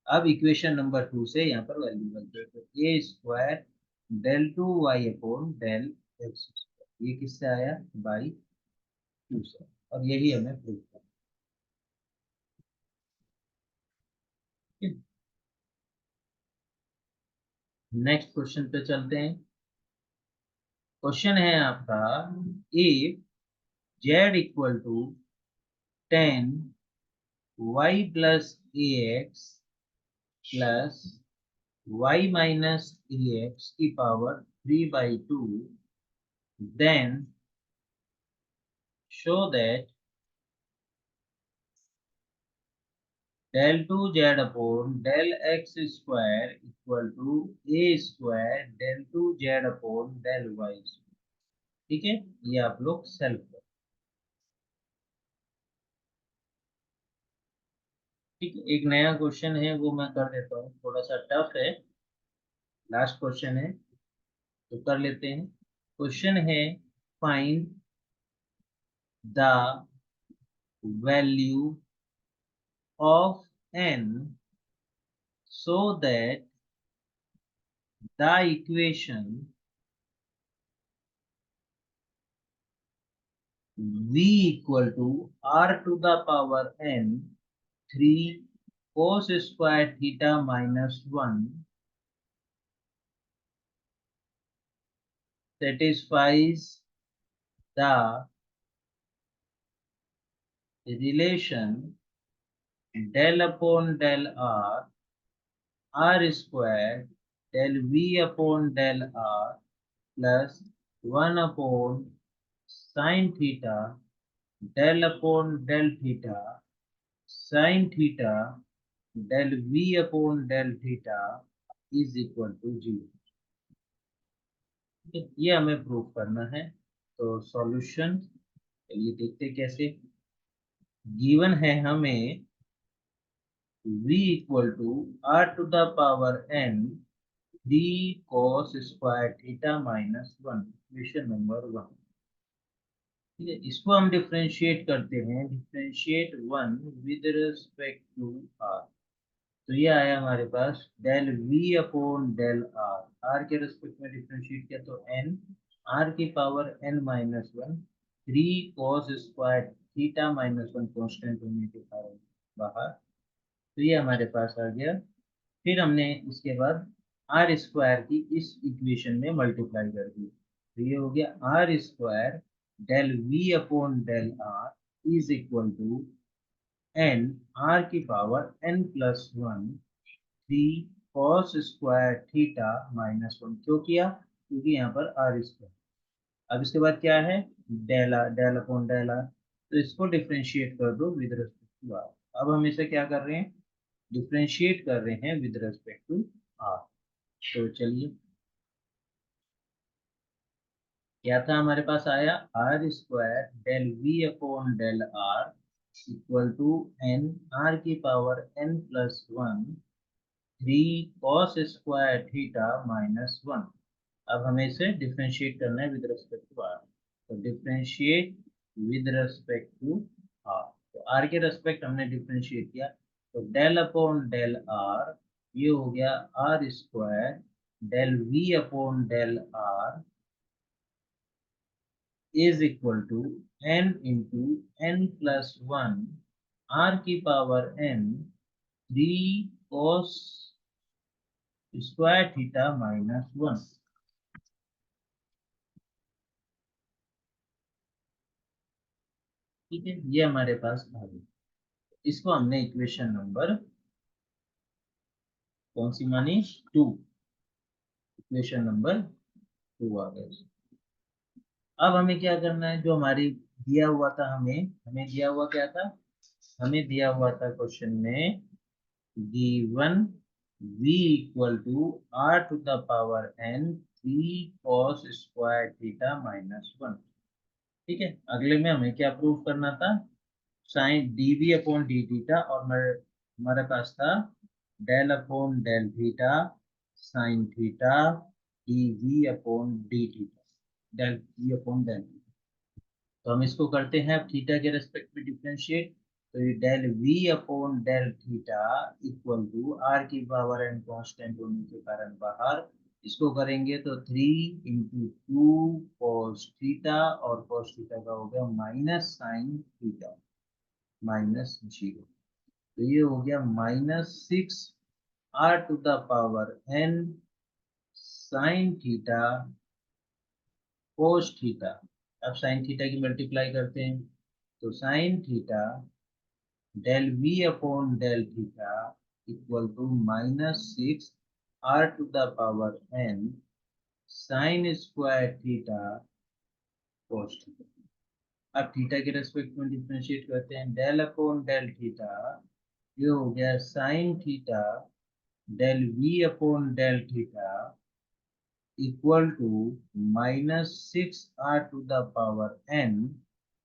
अब इक्वेशन नंबर 2 से यहाँ पर वैल्यू बनते हैं, तो a square del two y upon del x square, ये किससे आया, बाई 2 से। और यही हमें प्रूव करना है। नेक्स्ट क्वेश्चन पे चलते हैं। क्वेश्चन है आपका, if z equal to 10 y plus ax प्लस y माइनस ax की power 3/2, then show that del 2z upon del x square equal to a square del 2z upon del y square। ठीक है, ये आप लोग self करो। ठीक है, एक नया क्वेश्चन है वो मैं कर देता हूँ, थोड़ा सा टफ है, लास्ट क्वेश्चन है तो कर लेते हैं। क्वेश्चन है, find the value of n so that the equation v equal to r to the power n 3 cos square theta minus 1 satisfies the relation del upon del r square del v upon del r plus 1 upon sin theta del upon del theta sin theta del v upon del theta is equal to 0। ये हमें prove करना है। तो solution चलिए देखते कैसे। Given है हमें v equal to r to the power n 3 cos square theta minus 1, equation number 1। ठीक है, इसको हम डिफरेंशिएट करते हैं, differentiate 1 with respect to r। तो ये आया हमारे पास del v upon del r, r के रिस्पेक्ट में डिफरेंशिएट किया तो n, r की power n minus 1, 3 cos square theta minus 1 constant होने के कारण बाहर। तो ये हमारे पास आ गया। फिर हमने इसके बाद आर स्क्वायर की इस इक्वेशन में मल्टीप्लाई कर दी, तो ये हो गया r square del v upon del r is equal to n r की power n plus 1 3 cos square theta minus 1। क्यों किया? क्योंकि यहाँ पर आर स्क्वायर। अब इसके बाद क्या है, del r, del upon del r, तो इसको डिफ्रेंशिएट कर दो विद रिस्पेक्ट टू आर। अब हम इसे क्या कर रहे हैं, डिफ्रेंशिएट कर रहे हैं विद रिस्पेक्ट टू आर। तो चलिए, क्या था हमारे पास आया, r square del v upon del r equal to n r की power n plus 1 3 cos square theta minus 1। अब हमें इसे डिफरेंशिएट करना है विद रिस्पेक्ट टू आर। तो differentiate with respect to r, तो आर के रेस्पेक्ट हमने डिफरेंशिएट किया, तो डेल अपॉन डेल आर ये हो गया r square del v upon del r is equal to n into N plus 1 r की power n 3 cos square theta minus 1। ठीक है, ये हमारे पास आ गया। इसको हमने इक्वेशन नंबर कौन सी मानी, 2, इक्वेशन नंबर 2 आ गया। अब हमें क्या करना है, जो हमारी दिया हुआ था, हमें हमें दिया हुआ क्या था, हमें दिया हुआ था क्वेश्चन में given v equal to r to the power n 3 cos square theta minus 1। ठीक है, अगले में हमें क्या प्रूव करना था, sine dv upon d theta, और हमारे पास था del upon del theta sine theta dv upon d theta del v upon del theta. तो हम इसको करते हैं अब थीटा के रेस्पेक्ट में डिफरेंशिएट, तो ये del v upon del theta equal to r की पावर एन कांस्टेंट होने के कारण बाहर इसको करेंगे तो 3 × 2 cos थीटा, और cos थीटा का हो गया माइनस साइन थीटा -0। तो ये हो गया -6r⁴n sine theta cos theta. अब साइन थीटा की मल्टीप्लाई करते हैं, तो sine theta del v upon del theta equal to -6r⁴n sine square theta cos theta. अब थीटा के रेस्पेक्ट में डिफरेंशिएट करते हैं, डेल अपॉन डेल थीटा, ये हो गया sine theta del v upon del theta equal to -6r⁴n।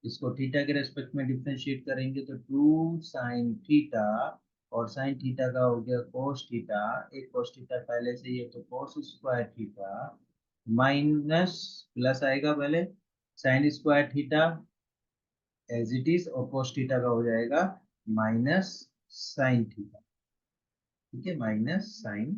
इसको theta के रेस्पेक्ट में डिफरेंशिएट करेंगे तो 2 साइन थीटा, और साइन थीटा का हो गया कोस थीटा, एक कोस थीटा पहले से ही है तो cos square theta minus plus आएगा पहले sine square theta as it is, और कोस थीटा का हो जाएगा माइनस साइन थीटा। ठीक है, माइनस साइन।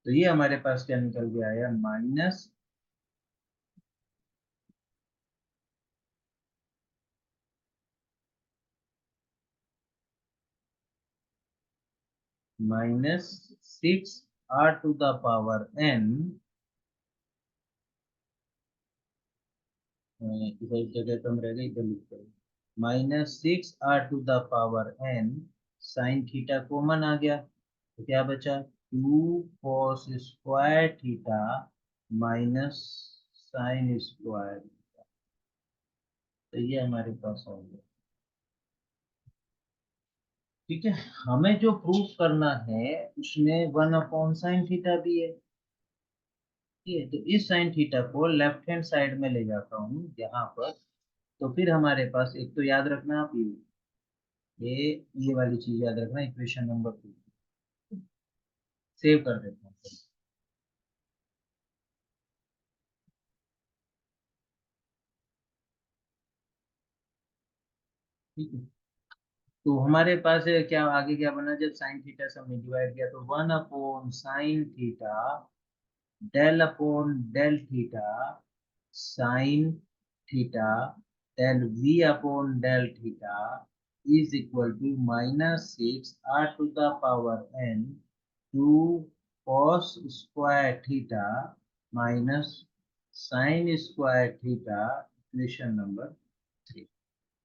तो ये हमारे पास क्या निकल के आया, -6r⁴n, इधर जगह कम रह गई, इधर लिखते हैं -6r⁴n साइन थीटा कॉमन आ गया तो क्या बचा, 2 cos square theta minus sine square. तो ये हमारे पास हो गया। ठीक है, हमें जो प्रूफ करना है उसमें 1/sin थीटा भी है। ठीक है, तो इस साइन थीटा को लेफ्ट हैंड साइड में ले जाता हूँ यहाँ पर, तो फिर हमारे पास एक तो याद रखना आप ये वाली चीज याद रखना, इक्वेशन नंबर 2 सेव कर देता हूँ। ठीक है, तो हमारे पास क्या आगे क्या बना, जब साइन थीटा से हमने डिवाइड किया तो 1/sin theta del upon del theta sine theta del v upon del theta is equal to -6r⁴n 2 cos square theta minus sine square theta, equation number 3।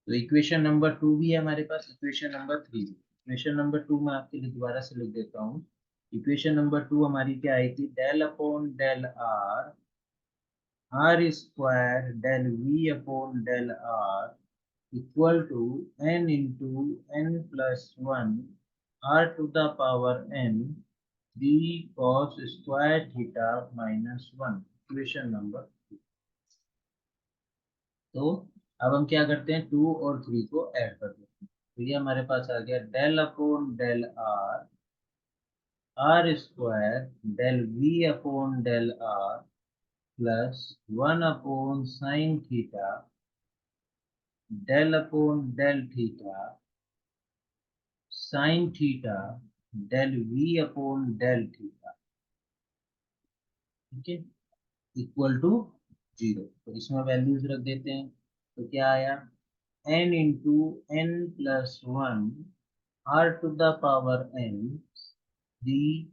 तो इक्वेशन नंबर 2 भी है हमारे पास, equation number 3 भी। Equation number 2 मैं आपके लिए दोबारा से लिख देता हूँ। इक्वेशन नंबर 2 हमारी क्या आई थी, del upon del r r square del v upon del r equal to n into n+1 r⁴n 3 cos square theta -1, equation number. तो अब हम क्या करते हैं, 2 और 3 को ऐड कर देते हैं, तो ये हमारे पास आ गया del upon del r r square del v upon del r plus 1/sin theta del upon del theta sine theta del v upon del theta. ठीक है, इक्वल टू 0। तो इसमें वैल्यूज रख देते हैं, तो क्या आया, n into n+1 r⁴n 3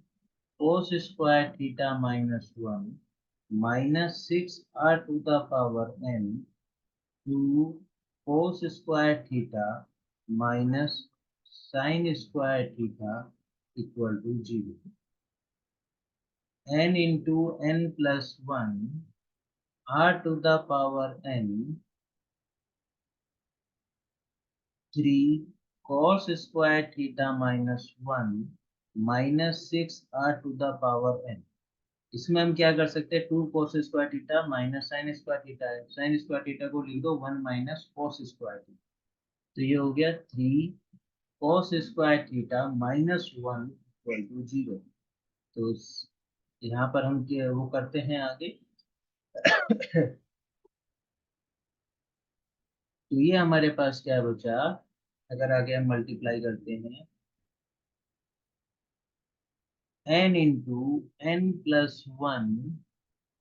cos square theta -1 -6r⁴n 2 cos square theta minus sine square theta equal to 0। n into n+1 r⁴n 3 cos square theta -1 -6r⁴n। इसमें हम क्या कर सकते हैं, 2 cos square theta minus sine square theta है, sign square theta को लिख दो 1 माइनस cos स्क्वायर थीटा। तो ये हो गया 3 cos square theta -1 equal to 0। तो यहाँ पर हम वो करते हैं आगे। तो ये हमारे पास क्या बचा, अगर आगे हम मल्टीप्लाई करते हैं n into n plus one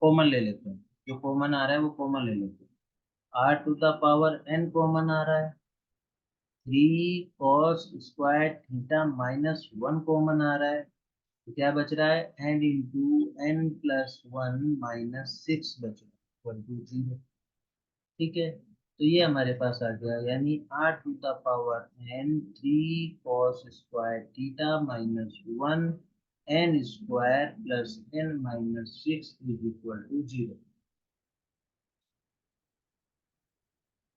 common ले लेते हैं, जो कॉमन आ रहा है वो कॉमन ले लेते हैं। r to the power n common आ रहा है, 3 cos square theta minus one common आ रहा है, तो क्या बच रहा है n into n plus one minus six बच रहा है इक्वल टू 0। ठीक है, तो ये हमारे पास आ गया, यानी r to the power n 3 cos square theta minus one n square plus n minus six is equal to 0।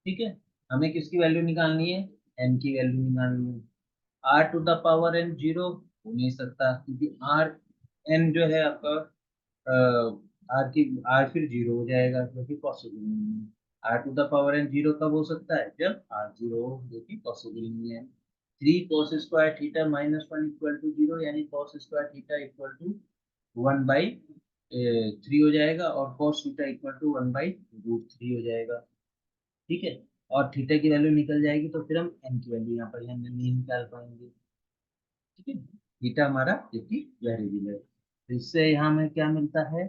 ठीक है, हमें किसकी वैल्यू निकालनी है, n की वैल्यू निकालनी है। r to the power n zero हो नहीं सकता, क्योंकि r n जो है आपका r की r फिर जीरो हो जाएगा, जो कि पॉसिबल नहीं है। r to the power n zero कब हो सकता है, जब r जीरो हो, जो कि पॉसिबल नहीं है। 3 cos square theta minus one equal to zero, यानी cos square theta equal to one by three हो जाएगा, और cos theta equal to one by root three हो जाएगा। ठीक है, और थीटा की वैल्यू निकल जाएगी, तो फिर हम n की वैल्यू यहाँ पर यहाँ नहीं निकाल पाएंगे। ठीक है, थीटा हमारा क्योंकि वेरिएबल है, तो इससे यहाँ हमें क्या मिलता है,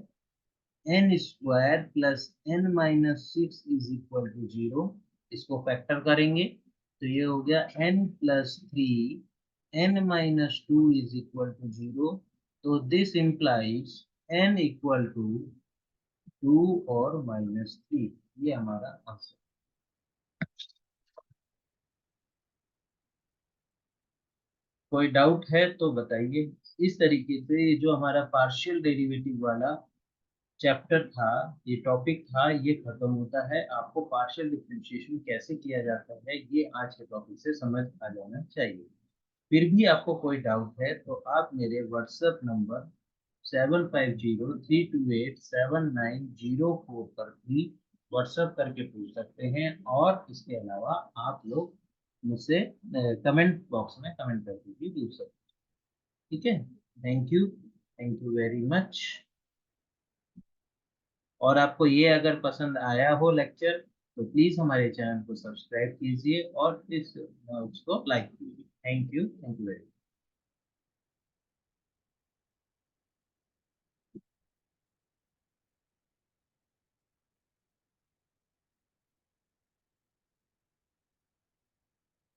n square plus n minus six is equal to zero. इसको फैक्टर करेंगे तो ये हो गया n plus three n minus two is equal to zero. तो this implies n equal to two और माइनस थ्री, ये हमारा आंसर। कोई डाउट है तो बताइए। इस तरीके से ये जो हमारा पार्शियल डेरिवेटिव वाला चैप्टर था, ये टॉपिक था, ये खत्म होता है। आपको पार्शियल डिफरेंशिएशन कैसे किया जाता है ये आज के टॉपिक से समझ आ जाना चाहिए। फिर भी आपको कोई डाउट है तो आप मेरे व्हाट्सएप नंबर 7503287904 पर भी व्हाट्सएप करके पूछ सकते हैं, और इसके अलावा आप लोग मुझसे कमेंट बॉक्स में कमेंट करके भी पूछ सकते हैं। ठीक है, थैंक यू वेरी मच। और आपको ये अगर पसंद आया हो लेक्चर, तो प्लीज हमारे चैनल को सब्सक्राइब कीजिए और इस उसको लाइक कीजिए। Thank you very much.